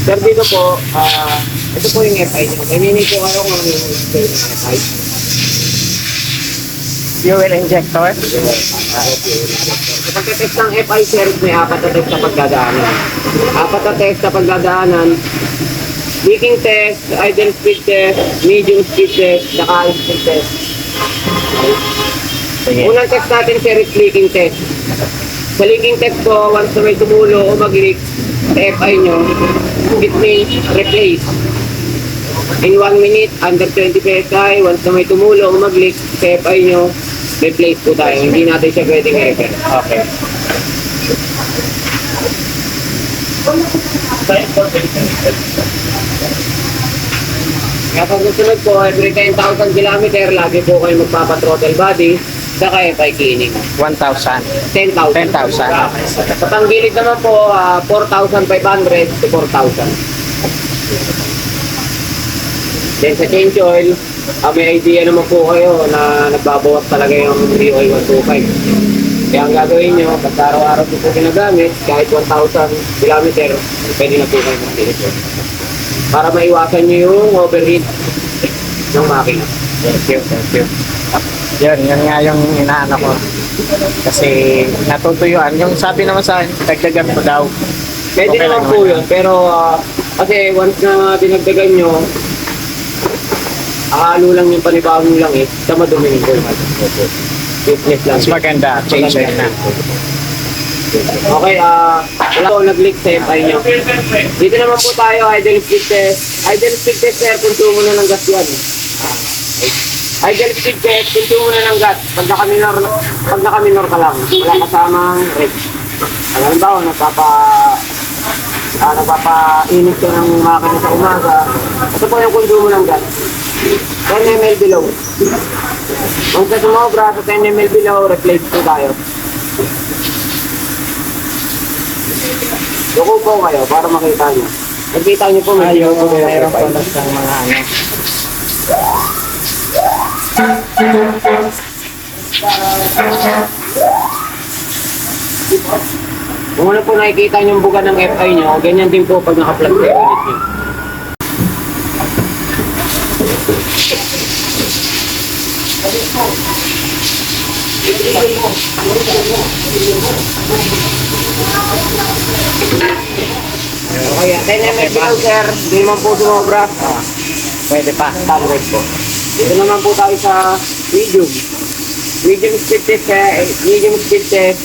Sir, dito po, ito po yung FI nyo. May mini po kayo kung ano yung FI. Fuel injector. Kapag test ng FI, sir, may apat na test sa pagdadaanan. Apat na test sa pagdadaanan. Leaking test, idle speed test, medium speed test, saka speed test. Sige. Unang test natin, sir, is leaking test. Sa leaking test po, once na may tumulo o mag-leak sa FI nyo, it may replace. In 1 minute, under 20 PSI, once na may tumulo o mag-leak sa FI nyo, replace po tayo. Hindi natin siya pwedeng i-repair. Okay. Kapag susunod po, every 10,000 kilometer, lagi po kayo magpapa-throttle body, saka FI cleaning. 1,000. 10,000. 10,000. Sa panggilid naman po, 4,500 to 4,000. Then sa change oil, may idea naman po kayo na nagbabawas talaga yung oil 125. Kaya ang gagawin nyo, basta araw-araw po ginagamit, kahit 1,000 kilometer, pwede na po kayo mag-change oil. Para maiwasan nyo yung overheat ng makina. Thank you. Yun nga yung inaano ko. Kasi natutuyuan. Yung sabi naman sa akin, dagdagan ko daw. Pwede Okay naman lang po naman yun, pero kasi once na dinagdagan nyo, ahalo lang yung panibawang lang sa madumi ko yung business lang. Mas maganda. Change oil na. Okay, wala ko nag-leak sa FI nyo. Dito naman po tayo, idle speed test. Idle speed test, sir, punto mo na ng gas yan. Idle speed test, punto mo na ng gas. Pag nakaminor ka lang, wala kasamang red. Alam ba, nagpapainit ka ng makina sa umaga. Ito po yung consumo ng gas. 10 ml below. Kung sa sumobra sa 10 ml below, replace po tayo. Duko po kayo para makita nyo. Nakita nyo po, may Ayaw duko ko po mayroon kayo. pa sa mga ano. Kung ano po nakikita nyo yung buga ng FI nyo, ganyan din po pag naka-plug sa unit nyo. Okay, 10 ml below, sir. Hindi naman po sumobra. Pwede pa. Standard po. Dito naman po tayo sa medium. Medium speed test, medium speed test.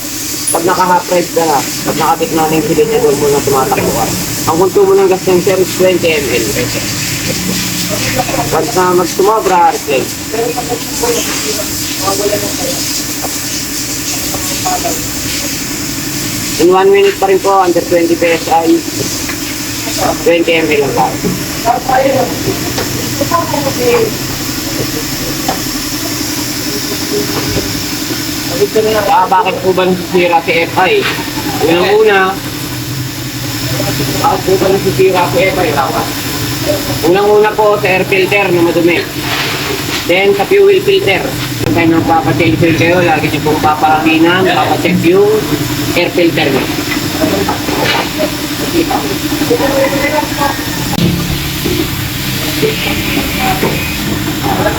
Pag naka-half ride ka na, pag nakatik na yung silinador mo na tumatakbo ka. Ang konsumo ng gas ng sir is 20 ml. Once na mag-sumobra, replace. In 1 minute pa rin po, under 20 PSI, 20 ml lang tayo. Bakit po ba nasisira si FI? Unang-una, bakit po ba nasisira si FI? Unang-una po sa air filter na madumi. Then sa fuel filter. Kung kayo magpapachange oil kayo, lagi nyo pong papahanginan, papacheck yung air filter nyo.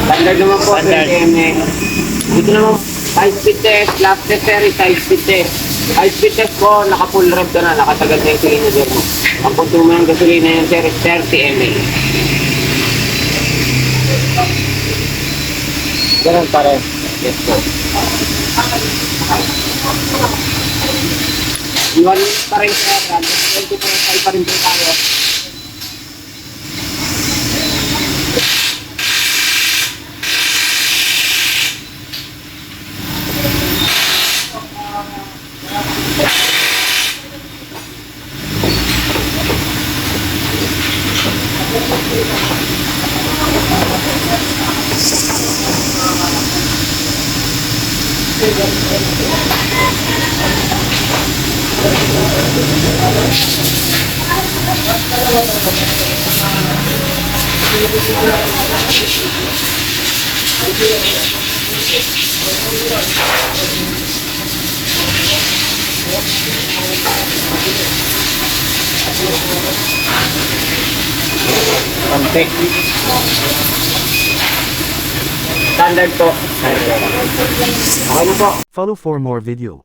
Standard naman po, Standard. Dito naman, high speed test, last test series, high speed test. High speed test po, naka full rev ka na, nakatagal na yung silinador mo. Ang konsumo ng gasolina yung series 30 ml. Ganun pa rin. Yes po. Iwan pa rin sir, 20.5 pa rin po tayo. Konti. Standard po. Okay na po. Follow for more video.